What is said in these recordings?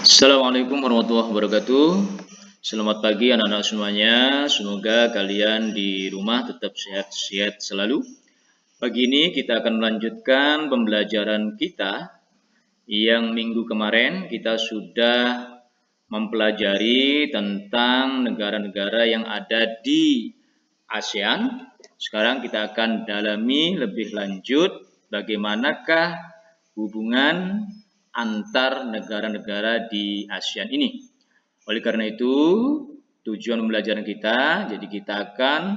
Assalamualaikum warahmatullahi wabarakatuh. Selamat pagi anak-anak semuanya. Semoga kalian di rumah tetap sehat-sehat selalu. Pagi ini kita akan melanjutkan pembelajaran kita yang minggu kemarin kita sudah mempelajari tentang negara-negara yang ada di ASEAN. Sekarang kita akan dalami lebih lanjut bagaimanakah hubungan antar negara-negara di ASEAN ini. Oleh karena itu, tujuan pembelajaran kita, jadi kita akan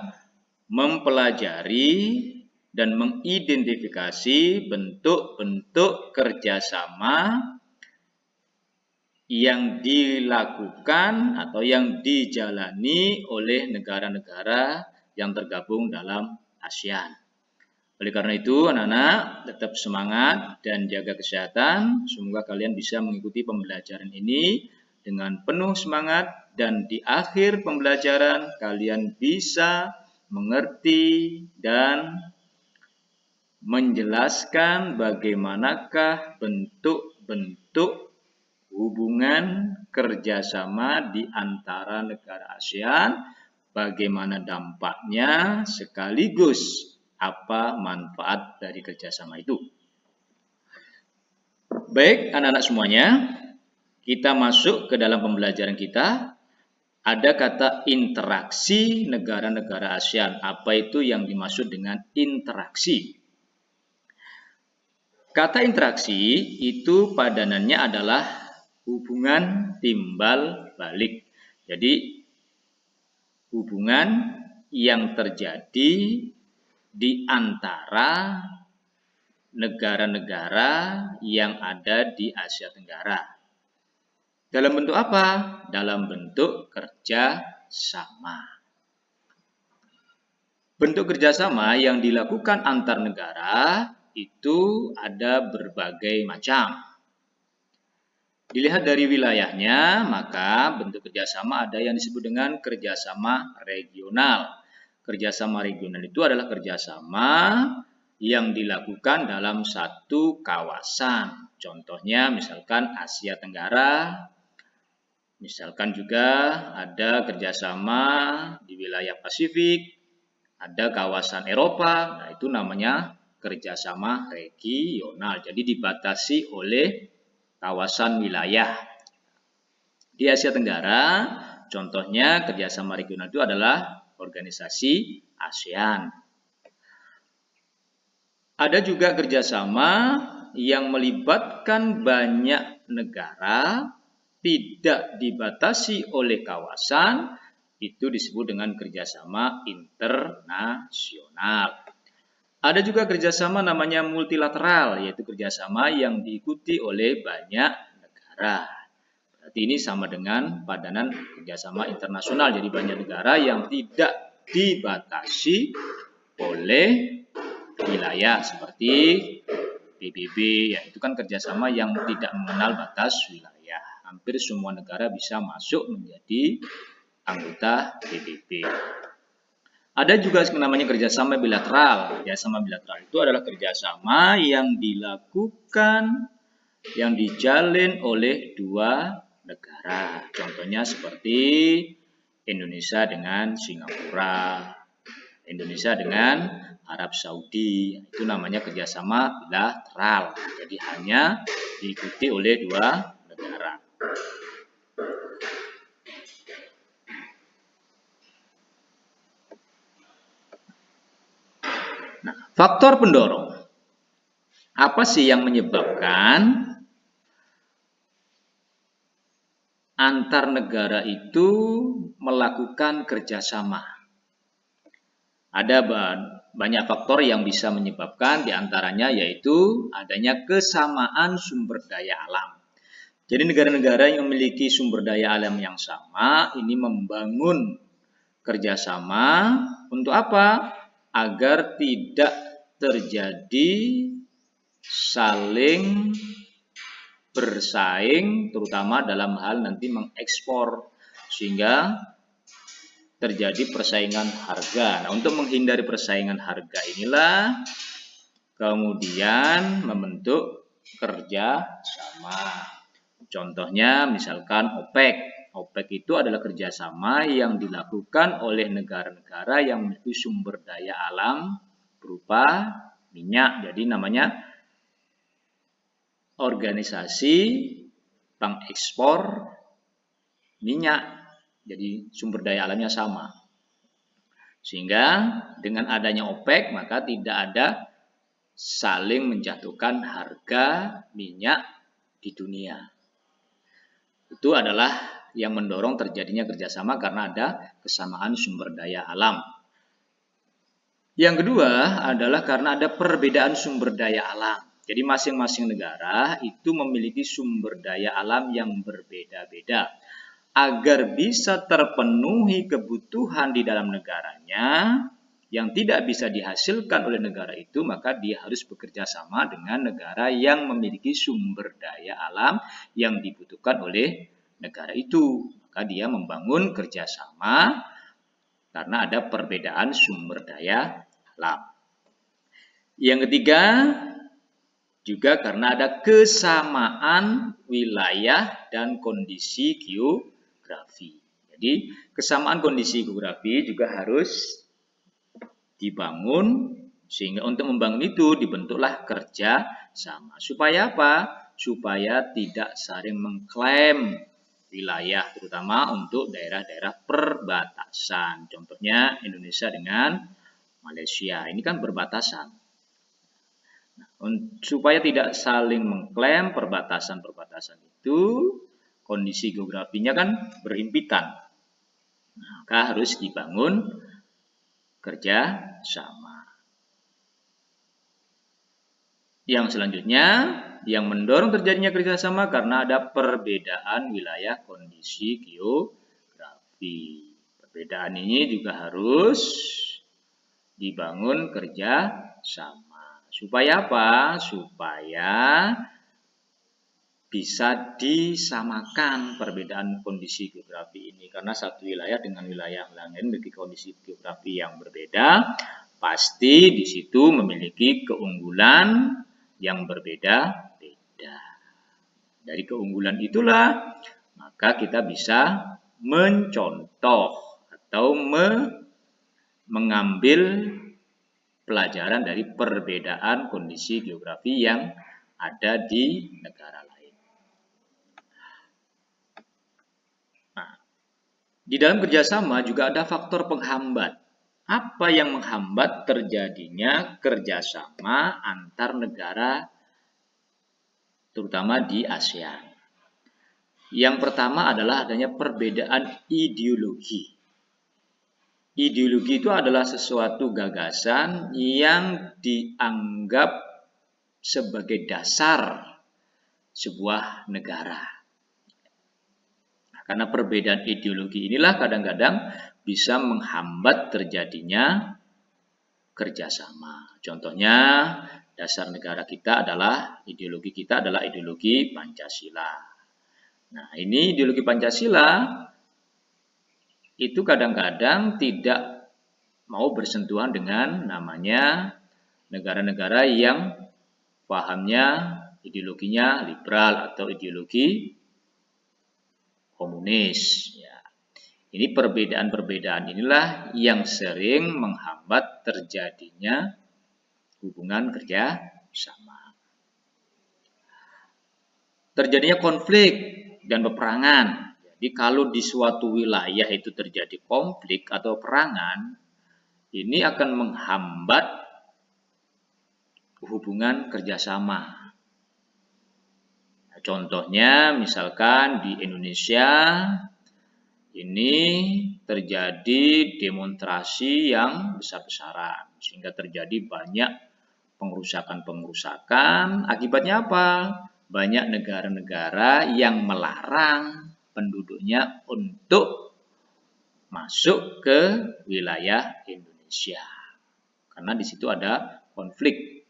mempelajari dan mengidentifikasi bentuk-bentuk kerjasama yang dilakukan atau yang dijalani oleh negara-negara yang tergabung dalam ASEAN. Oleh karena itu, anak-anak tetap semangat dan jaga kesehatan. Semoga kalian bisa mengikuti pembelajaran ini dengan penuh semangat dan di akhir pembelajaran kalian bisa mengerti dan menjelaskan bagaimanakah bentuk-bentuk hubungan kerjasama di antara negara ASEAN, bagaimana dampaknya sekaligus apa manfaat dari kerjasama itu. Baik anak-anak semuanya, kita masuk ke dalam pembelajaran kita. Ada kata interaksi negara-negara ASEAN. Apa itu yang dimaksud dengan interaksi? Kata interaksi itu padanannya adalah hubungan timbal balik. Jadi hubungan yang terjadi di antara negara-negara yang ada di Asia Tenggara. Dalam bentuk apa? Dalam bentuk kerjasama. Bentuk kerjasama yang dilakukan antar negara itu ada berbagai macam. Dilihat dari wilayahnya, maka bentuk kerjasama ada yang disebut dengan kerjasama regional. Kerjasama regional itu adalah kerjasama yang dilakukan dalam satu kawasan. Contohnya misalkan Asia Tenggara, misalkan juga ada kerjasama di wilayah Pasifik, ada kawasan Eropa, nah itu namanya kerjasama regional. Jadi dibatasi oleh kawasan wilayah. Di Asia Tenggara, contohnya kerjasama regional itu adalah organisasi ASEAN. Ada juga kerjasama yang melibatkan banyak negara, tidak dibatasi oleh kawasan, itu disebut dengan kerjasama internasional. Ada juga kerjasama namanya multilateral, yaitu kerjasama yang diikuti oleh banyak negara. Berarti ini sama dengan padanan kerjasama internasional, jadi banyak negara yang tidak dibatasi oleh wilayah seperti PBB, yaitu kan kerjasama yang tidak mengenal batas wilayah. Hampir semua negara bisa masuk menjadi anggota PBB. Ada juga namanya kerjasama bilateral. Kerjasama bilateral itu adalah kerjasama yang dilakukan, yang dijalin oleh dua negara. Contohnya seperti Indonesia dengan Singapura, Indonesia dengan Arab Saudi. Itu namanya kerjasama bilateral. Jadi hanya diikuti oleh dua negara. Nah, faktor pendorong. Apa sih yang menyebabkan antar negara itu melakukan kerjasama? Ada banyak faktor yang bisa menyebabkan, diantaranya yaitu adanya kesamaan sumber daya alam. Jadi negara-negara yang memiliki sumber daya alam yang sama, ini membangun kerjasama untuk apa? Agar tidak terjadi saling bersaing, terutama dalam hal nanti mengekspor, sehingga terjadi persaingan harga. Nah, untuk menghindari persaingan harga inilah kemudian membentuk kerjasama. Contohnya misalkan OPEC. OPEC itu adalah kerjasama yang dilakukan oleh negara-negara yang memiliki sumber daya alam berupa minyak. Jadi namanya organisasi pengekspor minyak. Jadi sumber daya alamnya sama. Sehingga dengan adanya OPEC maka tidak ada saling menjatuhkan harga minyak di dunia. Itu adalah yang mendorong terjadinya kerjasama karena ada kesamaan sumber daya alam. Yang kedua adalah karena ada perbedaan sumber daya alam. Jadi masing-masing negara itu memiliki sumber daya alam yang berbeda-beda. Agar bisa terpenuhi kebutuhan di dalam negaranya yang tidak bisa dihasilkan oleh negara itu, maka dia harus bekerja sama dengan negara yang memiliki sumber daya alam yang dibutuhkan oleh negara itu. Maka dia membangun kerjasama karena ada perbedaan sumber daya alam. Yang ketiga, juga karena ada kesamaan wilayah dan kondisi geografi. Jadi kesamaan kondisi geografi juga harus dibangun, sehingga untuk membangun itu dibentuklah kerja sama. Supaya apa? Supaya tidak saling mengklaim wilayah, terutama untuk daerah-daerah perbatasan. Contohnya Indonesia dengan Malaysia, ini kan berbatasan. Supaya tidak saling mengklaim perbatasan-perbatasan itu, kondisi geografinya kan berhimpitan. Maka harus dibangun kerja sama. Yang selanjutnya, yang mendorong terjadinya kerjasama karena ada perbedaan wilayah kondisi geografi. Perbedaan ini juga harus dibangun kerja sama. Supaya apa? Supaya bisa disamakan perbedaan kondisi geografi ini. Karena satu wilayah dengan wilayah lain memiliki kondisi geografi yang berbeda, pasti di situ memiliki keunggulan yang berbeda-beda. Dari keunggulan itulah maka kita bisa mencontoh atau mengambil pelajaran dari perbedaan kondisi geografi yang ada di negara lain. Nah, di dalam kerjasama juga ada faktor penghambat. Apa yang menghambat terjadinya kerjasama antar negara, terutama di ASEAN? Yang pertama adalah adanya perbedaan ideologi. Ideologi itu adalah sesuatu gagasan yang dianggap sebagai dasar sebuah negara. Karena perbedaan ideologi inilah kadang-kadang bisa menghambat terjadinya kerjasama. Contohnya, dasar negara kita adalah ideologi Pancasila. Nah, ini ideologi Pancasila itu kadang-kadang tidak mau bersentuhan dengan namanya negara-negara yang pahamnya ideologinya liberal atau ideologi komunis. Ya. Ini perbedaan-perbedaan inilah yang sering menghambat terjadinya hubungan kerja sama. Terjadinya konflik dan peperangan. Jadi kalau di suatu wilayah itu terjadi konflik atau peperangan, ini akan menghambat hubungan kerjasama. Contohnya misalkan di Indonesia ini terjadi demonstrasi yang besar-besaran sehingga terjadi banyak pengerusakan. Akibatnya apa? Banyak negara-negara yang melarang penduduknya untuk masuk ke wilayah Indonesia. Karena di situ ada konflik.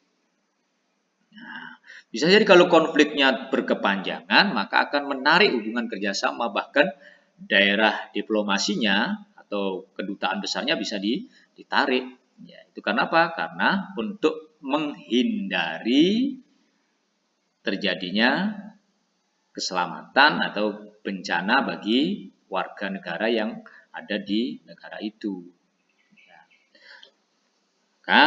Nah, bisa jadi kalau konfliknya berkepanjangan, maka akan menarik hubungan kerjasama, bahkan daerah diplomasinya atau kedutaan besarnya bisa ditarik. Ya, itu karena apa? Karena untuk menghindari terjadinya keselamatan atau bencana bagi warga negara yang ada di negara itu. Maka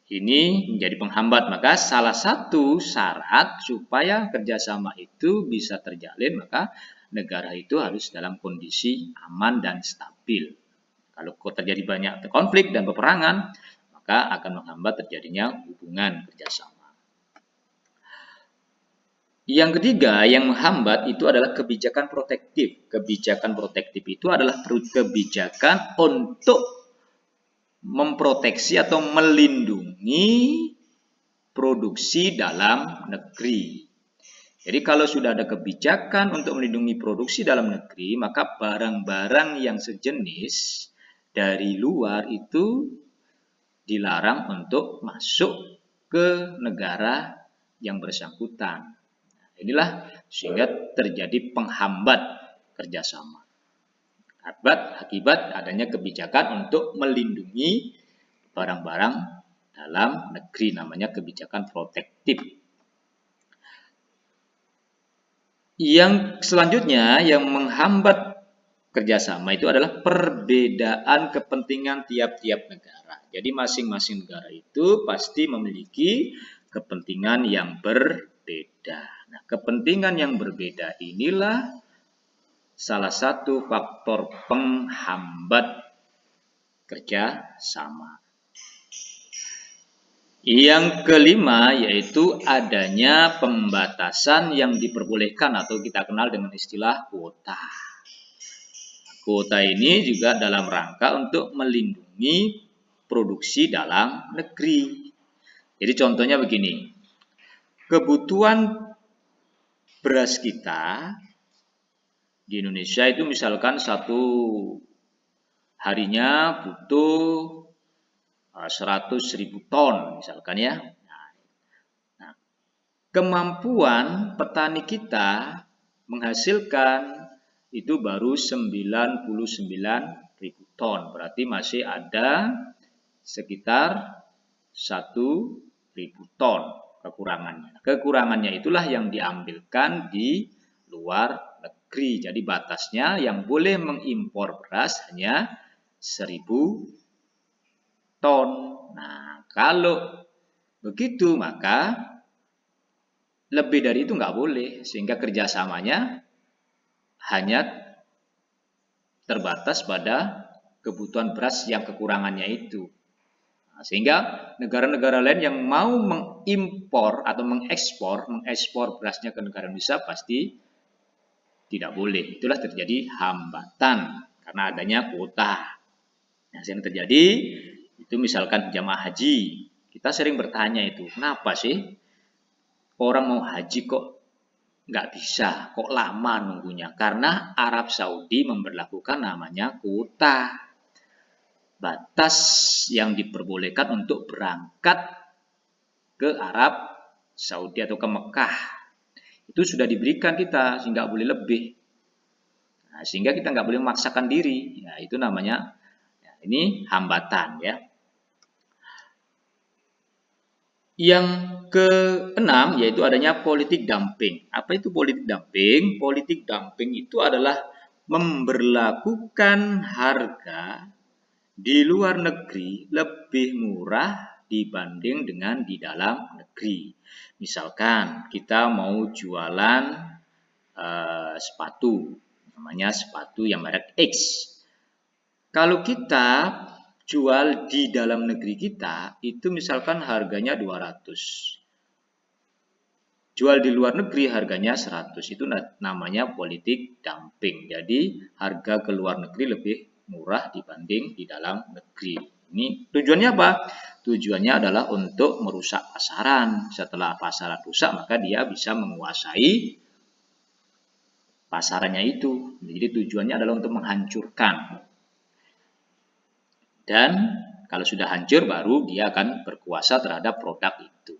ini menjadi penghambat. Maka salah satu syarat supaya kerjasama itu bisa terjalin, maka negara itu harus dalam kondisi aman dan stabil. Kalau terjadi banyak konflik dan peperangan, maka akan menghambat terjadinya hubungan kerjasama. Yang ketiga yang menghambat itu adalah kebijakan protektif. Kebijakan protektif itu adalah kebijakan untuk memproteksi atau melindungi produksi dalam negeri. Jadi kalau sudah ada kebijakan untuk melindungi produksi dalam negeri, maka barang-barang yang sejenis dari luar itu dilarang untuk masuk ke negara yang bersangkutan. Inilah sehingga terjadi penghambat kerjasama. Akibat adanya kebijakan untuk melindungi barang-barang dalam negeri, namanya kebijakan protektif. Yang selanjutnya yang menghambat kerjasama itu adalah perbedaan kepentingan tiap-tiap negara. Jadi masing-masing negara itu pasti memiliki kepentingan yang berbeda. Nah, kepentingan yang berbeda inilah salah satu faktor penghambat kerjasama. Yang kelima yaitu adanya pembatasan yang diperbolehkan atau kita kenal dengan istilah kuota. Kuota ini juga dalam rangka untuk melindungi produksi dalam negeri. Jadi contohnya begini, kebutuhan beras kita di Indonesia itu misalkan satu harinya butuh 100.000 ton misalkan ya. Nah, kemampuan petani kita menghasilkan itu baru 99.000 ton. Berarti masih ada sekitar 1.000 ton kekurangannya. Kekurangannya itulah yang diambilkan di luar negeri. Jadi batasnya yang boleh mengimpor beras hanya 1.000 ton. Nah, kalau begitu maka lebih dari itu nggak boleh, sehingga kerjasamanya hanya terbatas pada kebutuhan beras yang kekurangannya itu. Nah, sehingga negara-negara lain yang mau mengimpor atau mengekspor berasnya ke negara Indonesia pasti tidak boleh. Itulah terjadi hambatan karena adanya kuota. Nah, yang terjadi itu misalkan jamaah haji. Kita sering bertanya itu, kenapa sih orang mau haji kok nggak bisa, kok lama nunggunya? Karena Arab Saudi memberlakukan namanya kuota. Batas yang diperbolehkan untuk berangkat ke Arab Saudi atau ke Mekah. Itu sudah diberikan kita, sehingga nggak boleh lebih. Nah, sehingga kita nggak boleh memaksakan diri. Ya, itu namanya, ya, ini hambatan ya. Yang keenam yaitu adanya politik dumping. Apa itu politik dumping? Politik dumping itu adalah memberlakukan harga di luar negeri lebih murah dibanding dengan di dalam negeri. Misalkan kita mau jualan sepatu, namanya sepatu yang merek X. Kalau kita jual di dalam negeri kita, itu misalkan harganya 200. Jual di luar negeri harganya 100. Itu namanya politik dumping. Jadi harga ke luar negeri lebih murah dibanding di dalam negeri. Ini tujuannya apa? Tujuannya adalah untuk merusak pasaran. Setelah pasaran rusak, maka dia bisa menguasai pasarannya itu. Jadi tujuannya adalah untuk menghancurkan. Dan kalau sudah hancur baru dia akan berkuasa terhadap produk itu.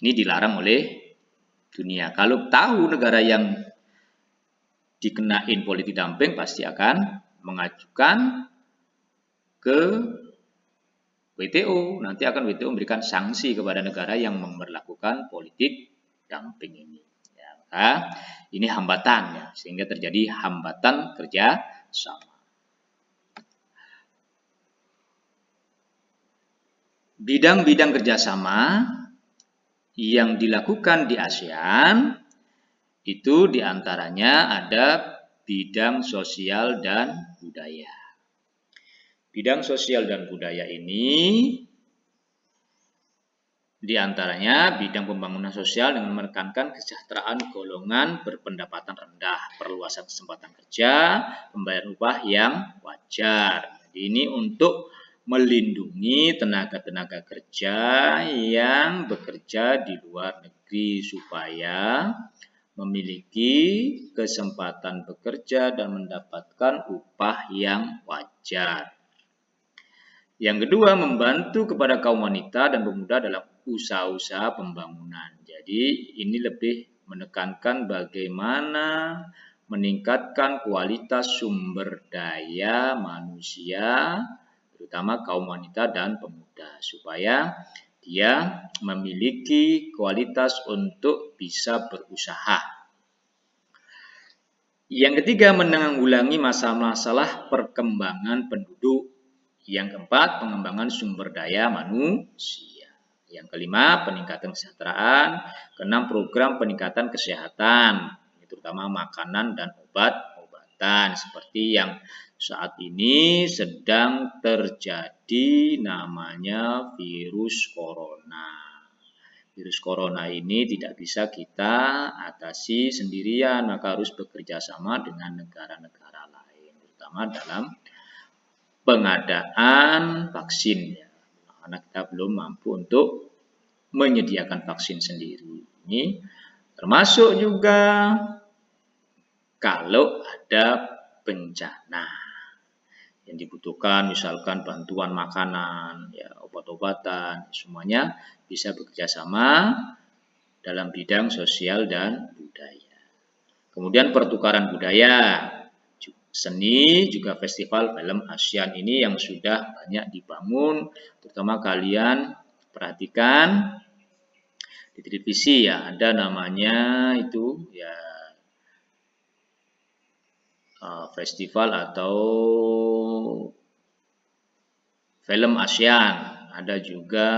Ini dilarang oleh dunia. Kalau tahu negara yang dikenain politik dumping pasti akan mengajukan ke WTO. Nanti akan WTO memberikan sanksi kepada negara yang memberlakukan politik dumping ini. Ya, maka ini hambatan ya, sehingga terjadi hambatan kerjasama. Bidang-bidang kerjasama yang dilakukan di ASEAN itu diantaranya ada bidang sosial dan budaya. Bidang sosial dan budaya ini diantaranya bidang pembangunan sosial dengan menekankan kesejahteraan golongan berpendapatan rendah, perluasan kesempatan kerja, pembayaran upah yang wajar. Jadi ini untuk melindungi tenaga-tenaga kerja yang bekerja di luar negeri supaya memiliki kesempatan bekerja dan mendapatkan upah yang wajar. Yang kedua, membantu kepada kaum wanita dan pemuda dalam usaha-usaha pembangunan. Jadi ini lebih menekankan bagaimana meningkatkan kualitas sumber daya manusia, terutama kaum wanita dan pemuda, supaya dia memiliki kualitas untuk bisa berusaha. Yang ketiga, menanggulangi masalah-masalah perkembangan penduduk. Yang keempat, pengembangan sumber daya manusia. Yang kelima, peningkatan kesejahteraan. Keenam, program peningkatan kesehatan, terutama makanan dan obat-obatan, seperti yang saat ini sedang terjadi namanya virus corona. Virus corona ini tidak bisa kita atasi sendirian, maka harus bekerja sama dengan negara-negara lain, terutama dalam pengadaan vaksin ya, karena kita belum mampu untuk menyediakan vaksin sendiri. Ini termasuk juga kalau ada bencana yang dibutuhkan, misalkan bantuan makanan, ya, obat-obatan, semuanya bisa bekerja sama dalam bidang sosial dan budaya. Kemudian pertukaran budaya. Seni juga festival film ASEAN ini yang sudah banyak dibangun, terutama kalian perhatikan di televisi ya, ada namanya itu ya festival atau film ASEAN, ada juga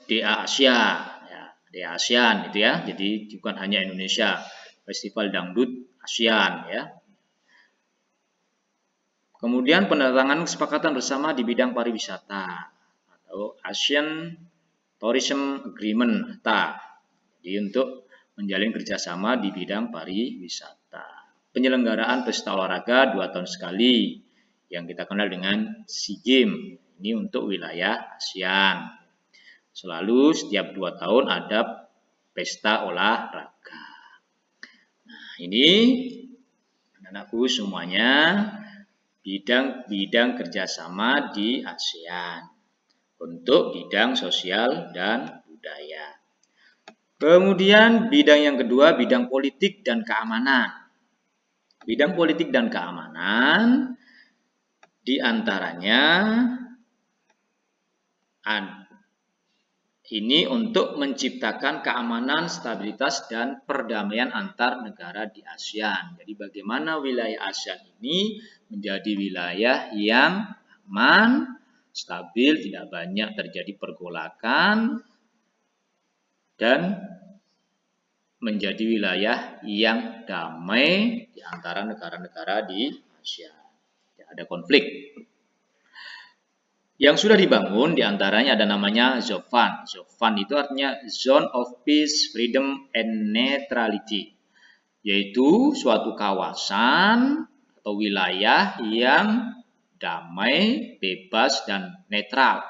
DA Asia, ya, DA ASEAN itu ya, jadi bukan hanya Indonesia. Festival Dangdut ASEAN ya. Kemudian penandatanganan kesepakatan bersama di bidang pariwisata atau ASEAN Tourism Agreement ATA. Jadi untuk menjalin kerjasama di bidang pariwisata. Penyelenggaraan pesta olahraga 2 tahun sekali yang kita kenal dengan SEA Games. Ini untuk wilayah ASEAN. Selalu setiap 2 tahun ada pesta olahraga. Ini anak-anakku semuanya bidang-bidang kerjasama di ASEAN untuk bidang sosial dan budaya. Kemudian bidang yang kedua, bidang politik dan keamanan. Bidang politik dan keamanan diantaranya ini untuk menciptakan keamanan, stabilitas, dan perdamaian antar negara di ASEAN. Jadi bagaimana wilayah ASEAN ini menjadi wilayah yang aman, stabil, tidak banyak terjadi pergolakan, dan menjadi wilayah yang damai di antara negara-negara di ASEAN. Tidak ada konflik. Yang sudah dibangun diantaranya ada namanya ZOFAN. ZOFAN itu artinya Zone of Peace, Freedom, and Neutrality. Yaitu suatu kawasan atau wilayah yang damai, bebas, dan netral.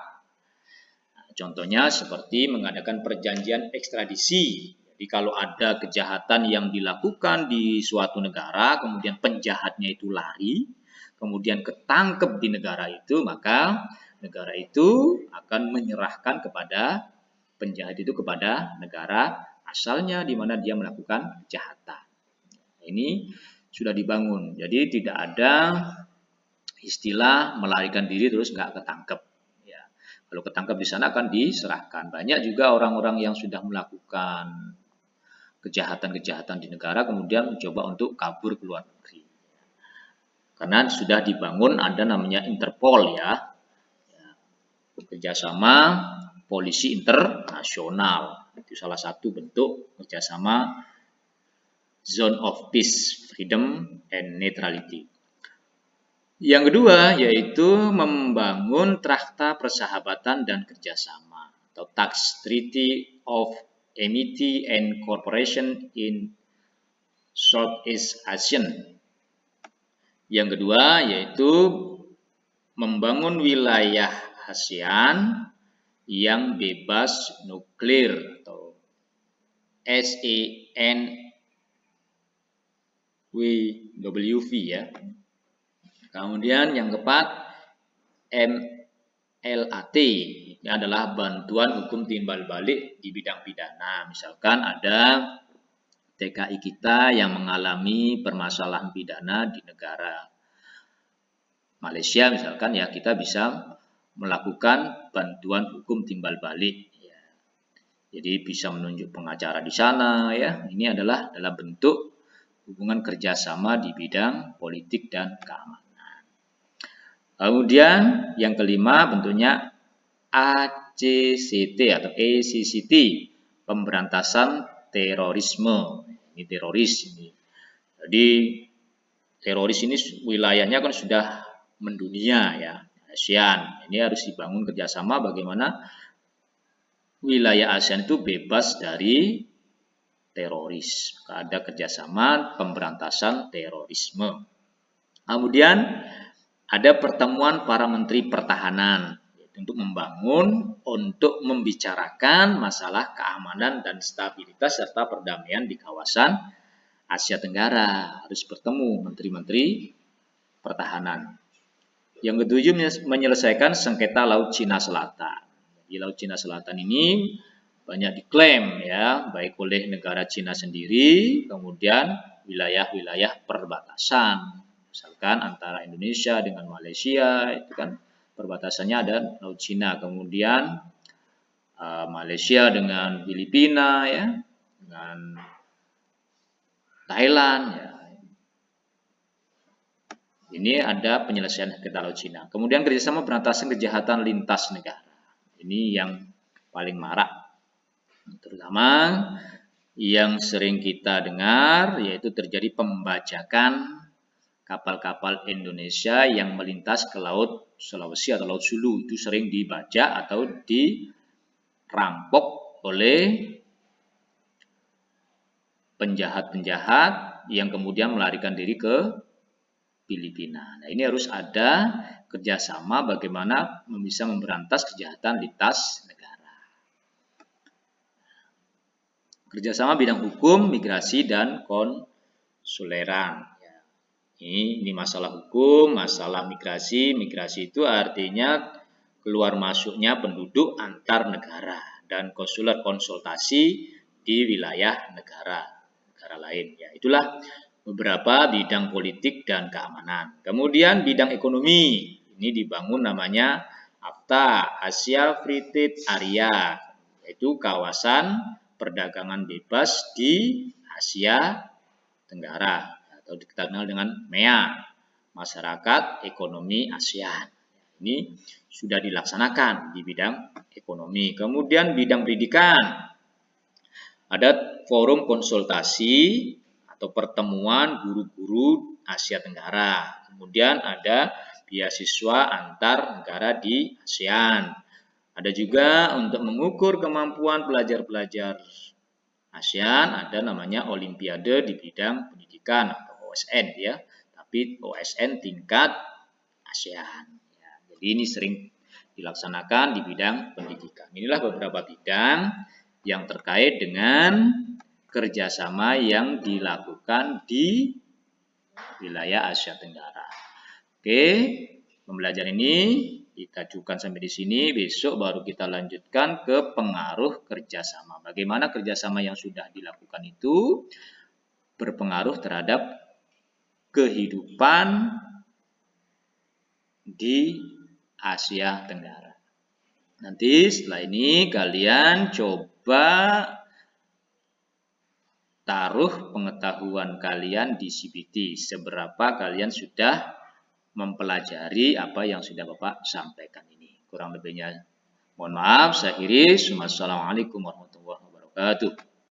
Nah, contohnya seperti mengadakan perjanjian ekstradisi. Jadi kalau ada kejahatan yang dilakukan di suatu negara, kemudian penjahatnya itu lari, kemudian ketangkep di negara itu, maka negara itu akan menyerahkan kepada penjahat itu kepada negara asalnya di mana dia melakukan kejahatan. Ini sudah dibangun. Jadi tidak ada istilah melarikan diri terus nggak ketangkep. Ya. Kalau ketangkap di sana akan diserahkan. Banyak juga orang-orang yang sudah melakukan kejahatan-kejahatan di negara kemudian mencoba untuk kabur ke luar negeri. Karena sudah dibangun ada namanya Interpol ya, kerjasama polisi internasional. Itu salah satu bentuk kerjasama Zone of Peace, Freedom, and Neutrality. Yang kedua yaitu membangun traktat persahabatan dan kerjasama atau Tax Treaty of Amity and Cooperation in Southeast Asian. Yang kedua yaitu membangun wilayah ASEAN yang bebas nuklir atau SANWWV ya. Kemudian yang keempat MLAT, ini adalah bantuan hukum timbal balik di bidang pidana. Misalkan ada TKI kita yang mengalami permasalahan pidana di negara Malaysia misalkan ya, kita bisa melakukan bantuan hukum timbal balik ya. Jadi bisa menunjuk pengacara di sana ya. Ini adalah dalam bentuk hubungan kerjasama di bidang politik dan keamanan. Kemudian yang kelima bentuknya ACCT atau ACCT, pemberantasan terorisme. Ini teroris ini. Jadi teroris ini wilayahnya kan sudah mendunia ya, ASEAN. Ini harus dibangun kerjasama bagaimana wilayah ASEAN itu bebas dari teroris. Ada kerjasama pemberantasan terorisme. Kemudian ada pertemuan para menteri pertahanan untuk membangun, untuk membicarakan masalah keamanan dan stabilitas serta perdamaian di kawasan Asia Tenggara. Harus bertemu menteri-menteri pertahanan. Yang ketujuh menyelesaikan sengketa Laut Cina Selatan. Di Laut Cina Selatan ini banyak diklaim ya, baik oleh negara Cina sendiri, kemudian wilayah-wilayah perbatasan. Misalkan antara Indonesia dengan Malaysia, itu kan perbatasannya ada Laut Cina. Kemudian Malaysia dengan Filipina ya, dengan Thailand ya. Ini ada penyelesaian sengketa Laut Cina. Kemudian kerjasama pemberantasan kejahatan lintas negara. Ini yang paling marak. Terutama yang sering kita dengar yaitu terjadi pembajakan kapal-kapal Indonesia yang melintas ke Laut Sulawesi atau Laut Sulu. Itu sering dibajak atau dirampok oleh penjahat-penjahat yang kemudian melarikan diri ke Filipina. Nah, ini harus ada kerjasama bagaimana bisa memberantas kejahatan lintas negara. Kerjasama bidang hukum, migrasi, dan konsuleran. Ini masalah hukum, masalah migrasi. Migrasi itu artinya keluar masuknya penduduk antar negara dan konsuler konsultasi di wilayah negara lain. Ya, itulah beberapa bidang politik dan keamanan. Kemudian bidang ekonomi. Ini dibangun namanya AFTA, Asia Free Trade Area, yaitu kawasan perdagangan bebas di Asia Tenggara. Atau dikenal dengan MEA, Masyarakat Ekonomi ASEAN. Ini sudah dilaksanakan di bidang ekonomi. Kemudian bidang pendidikan. Ada forum konsultasi atau pertemuan guru-guru Asia Tenggara. Kemudian ada beasiswa antar negara di ASEAN. Ada juga untuk mengukur kemampuan pelajar-pelajar ASEAN, ada namanya Olimpiade di bidang pendidikan atau OSN ya, tapi OSN tingkat ASEAN. Ya, jadi ini sering dilaksanakan di bidang pendidikan. Inilah beberapa bidang yang terkait dengan kerjasama yang dilakukan di wilayah Asia Tenggara. Oke, pembelajaran ini kita cukupkan sampai di sini. Besok baru kita lanjutkan ke pengaruh kerjasama. Bagaimana kerjasama yang sudah dilakukan itu berpengaruh terhadap kehidupan di Asia Tenggara. Nanti setelah ini kalian coba taruh pengetahuan kalian di CBT. Seberapa kalian sudah mempelajari apa yang sudah Bapak sampaikan ini. Kurang lebihnya mohon maaf, saya akhiri. Wassalamualaikum warahmatullahi wabarakatuh.